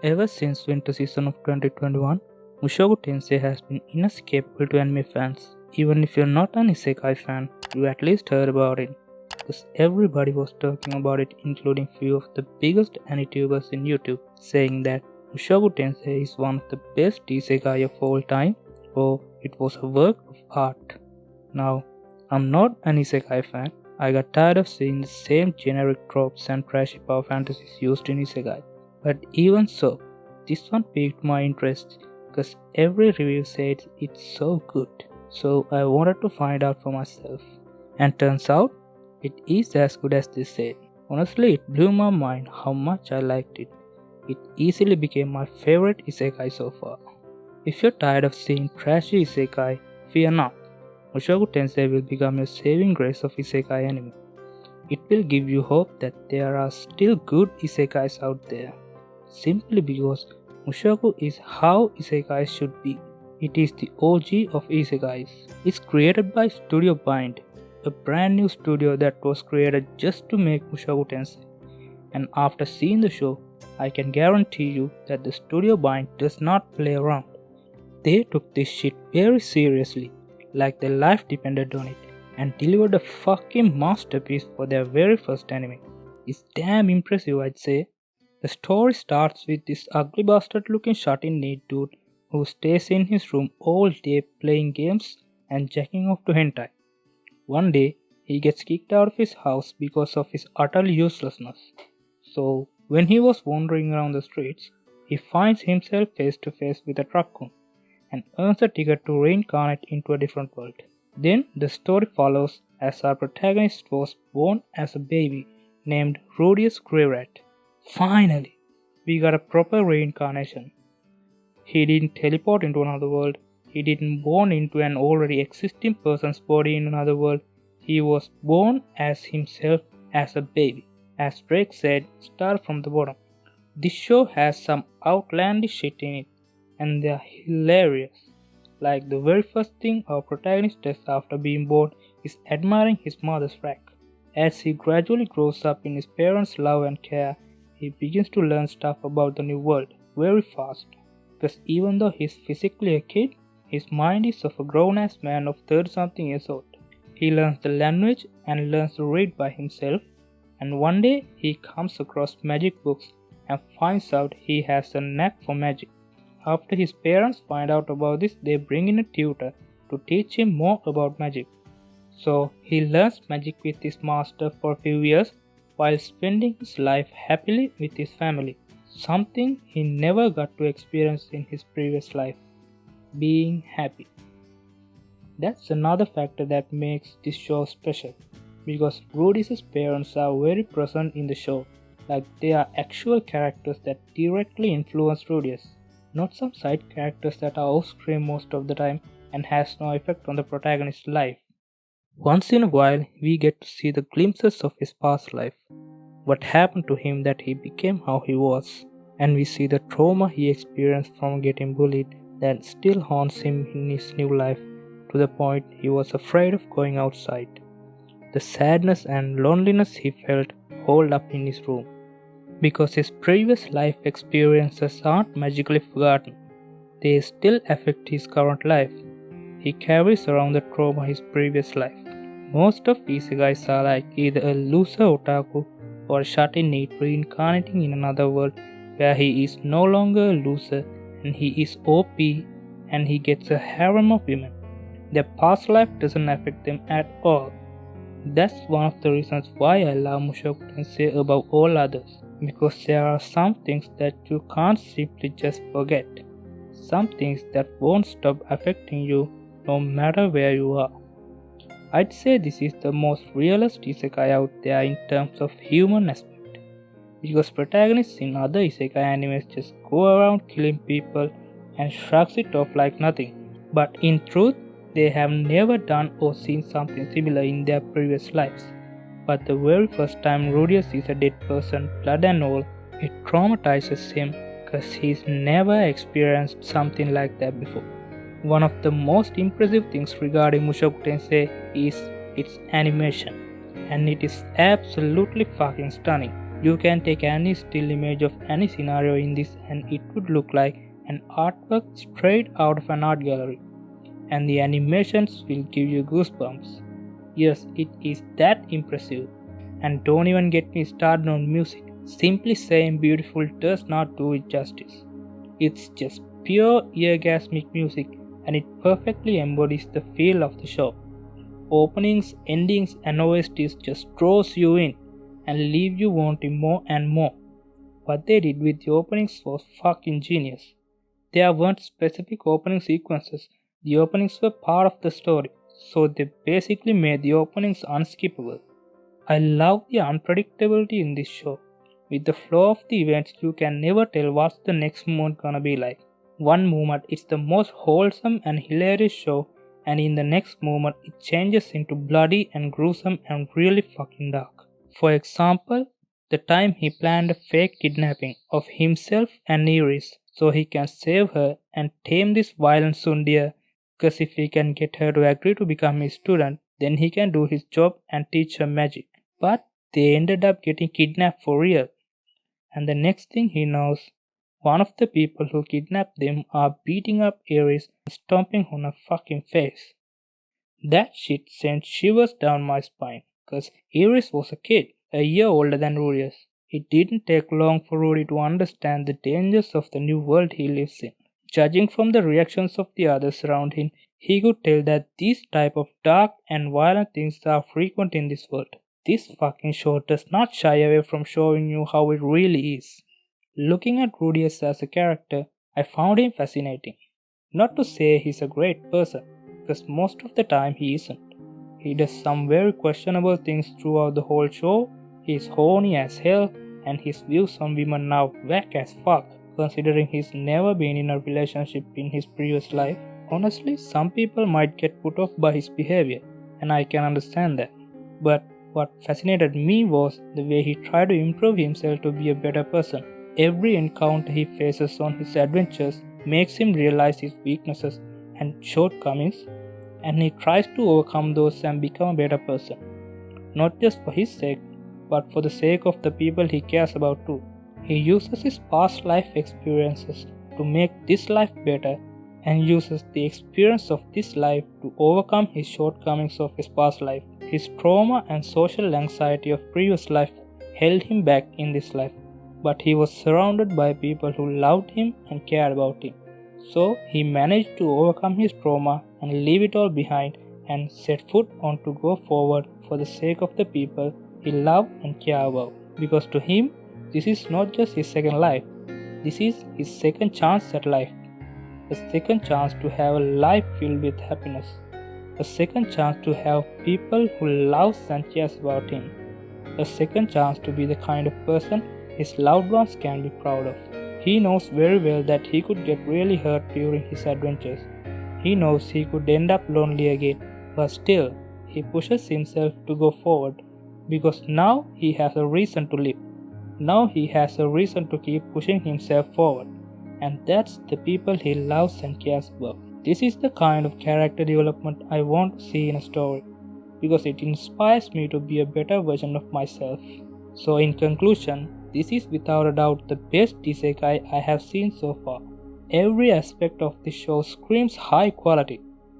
Ever since winter season of 2021, Mushoku Tensei has been inescapable to anime fans. Even if you're not an Isekai fan, you at least heard about it. Because everybody was talking about it, including few of the biggest anitubers in YouTube, saying that Mushoku Tensei is one of the best Isekai of all time, or it was a work of art. Now, I'm not an Isekai fan. I got tired of seeing the same generic tropes and trashy power fantasies used in Isekai. But even so, this one piqued my interest because every review said it's so good. So I wanted to find out for myself. And turns out, it is as good as they said. Honestly, it blew my mind how much I liked it. It easily became my favorite Isekai so far. If you're tired of seeing trashy Isekai, fear not. Mushoku Tensei will become your saving grace of Isekai anime. It will give you hope that there are still good Isekais out there. Simply because Mushoku is how Isekais should be. It is the OG of Isekais. It's created by Studio Bind, a brand new studio that was created just to make Mushoku Tensei. And after seeing the show, I can guarantee you that the Studio Bind does not play around. They took this shit very seriously, like their life depended on it, and delivered a fucking masterpiece for their very first anime. It's damn impressive, I'd say. The story starts with this ugly bastard looking shut-in neat dude who stays in his room all day playing games and jacking off to hentai. One day, he gets kicked out of his house because of his utter uselessness. So, when he was wandering around the streets, he finds himself face to face with a raccoon and earns a ticket to reincarnate into a different world. Then the story follows as our protagonist was born as a baby named Rudius Greyrat. Finally, we got a proper reincarnation. He didn't teleport into another world. He didn't born into an already existing person's body in another world. He was born as himself as a baby. As Drake said, start from the bottom. This show has some outlandish shit in it, and they're hilarious. Like the very first thing our protagonist does after being born is admiring his mother's rack. As he gradually grows up in his parents' love and care, he begins to learn stuff about the new world very fast. Because even though he's physically a kid, his mind is of a grown-ass man of 30-something years old. He learns the language and learns to read by himself, and one day he comes across magic books and finds out he has a knack for magic. After his parents find out about this, they bring in a tutor to teach him more about magic. So he learns magic with his master for a few years while spending his life happily with his family, something he never got to experience in his previous life, being happy. That's another factor that makes this show special, because Rudy's parents are very present in the show, like they are actual characters that directly influence Rudy's, not some side characters that are off screen most of the time and has no effect on the protagonist's life. Once in a while, we get to see the glimpses of his past life, what happened to him that he became how he was, and we see the trauma he experienced from getting bullied that still haunts him in his new life to the point he was afraid of going outside. The sadness and loneliness he felt holed up in his room, because his previous life experiences aren't magically forgotten. They still affect his current life. He carries around the trauma of his previous life. Most of these guys are like either a loser otaku or a shut-in need reincarnating in another world where he is no longer a loser and he is OP and he gets a harem of women. Their past life doesn't affect them at all. That's one of the reasons why I love Mushoku Tensei above all others, because there are some things that you can't simply just forget. Some things that won't stop affecting you no matter where you are. I'd say this is the most realist isekai out there in terms of human aspect, because protagonists in other isekai animes just go around killing people and shrugs it off like nothing. But in truth, they have never done or seen something similar in their previous lives. But the very first time Rudius sees a dead person, blood and all, it traumatizes him because he's never experienced something like that before. One of the most impressive things regarding Mushoku Tensei is its animation, and it is absolutely fucking stunning. You can take any still image of any scenario in this and it would look like an artwork straight out of an art gallery. And the animations will give you goosebumps. Yes, it is that impressive. And don't even get me started on music. Simply saying beautiful does not do it justice. It's just pure eargasmic music and it perfectly embodies the feel of the show. Openings, endings and OSTs just draws you in and leave you wanting more and more. What they did with the openings was fucking genius. There weren't specific opening sequences, the openings were part of the story, so they basically made the openings unskippable. I love the unpredictability in this show. With the flow of the events, you can never tell what's the next moment gonna be like. One moment it's the most wholesome and hilarious show, and in the next moment it changes into bloody and gruesome and really fucking dark. For example, the time he planned a fake kidnapping of himself and Iris so he can save her and tame this violent Sundia, because if he can get her to agree to become his student, then he can do his job and teach her magic. But they ended up getting kidnapped for real. And the next thing he knows, one of the people who kidnapped them are beating up Iris and stomping on her fucking face. That shit sent shivers down my spine, cause Iris was a kid, a year older than Rudius. It didn't take long for Rudy to understand the dangers of the new world he lives in. Judging from the reactions of the others around him, he could tell that these type of dark and violent things are frequent in this world. This fucking show does not shy away from showing you how it really is. Looking at Rudius as a character, I found him fascinating. Not to say he's a great person, because most of the time he isn't. He does some very questionable things throughout the whole show, he's horny as hell, and his views on women are whack as fuck, considering he's never been in a relationship in his previous life. Honestly, some people might get put off by his behavior, and I can understand that. But what fascinated me was the way he tried to improve himself to be a better person. Every encounter he faces on his adventures makes him realize his weaknesses and shortcomings, and he tries to overcome those and become a better person. Not just for his sake, but for the sake of the people he cares about too. He uses his past life experiences to make this life better and uses the experience of this life to overcome his shortcomings of his past life. His trauma and social anxiety of previous life held him back in this life, but he was surrounded by people who loved him and cared about him. So he managed to overcome his trauma and leave it all behind and set foot on to go forward for the sake of the people he loved and cared about. Because to him, this is not just his second life, this is his second chance at life. A second chance to have a life filled with happiness. A second chance to have people who love and cares about him. A second chance to be the kind of person his loved ones can be proud of. He knows very well that he could get really hurt during his adventures. He knows he could end up lonely again, but still, he pushes himself to go forward because now he has a reason to live. Now he has a reason to keep pushing himself forward, and that's the people he loves and cares about. This is the kind of character development I want to see in a story, because it inspires me to be a better version of myself. So in conclusion, this is without a doubt the best Isekai I have seen so far. Every aspect of this show screams high quality.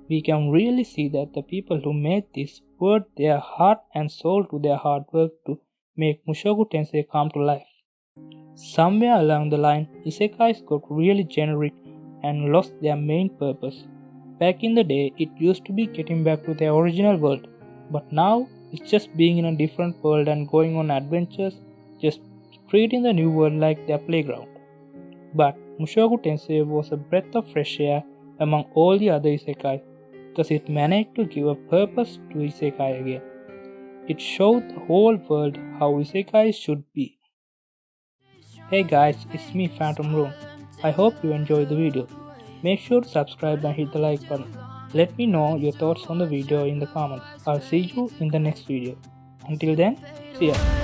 We can really see that the people who made this poured their heart and soul to their hard work to make Mushoku Tensei come to life. Somewhere along the line, Isekais got really generic and lost their main purpose. Back in the day, it used to be getting back to their original world, but now it's just being in a different world and going on adventures, just treating the new world like their playground. But Mushoku Tensei was a breath of fresh air among all the other Isekai, because it managed to give a purpose to Isekai again. It showed the whole world how Isekai should be. Hey guys, it's me Phantom Room. I hope you enjoyed the video. Make sure to subscribe and hit the like button. Let me know your thoughts on the video in the comments. I'll see you in the next video. Until then, see ya.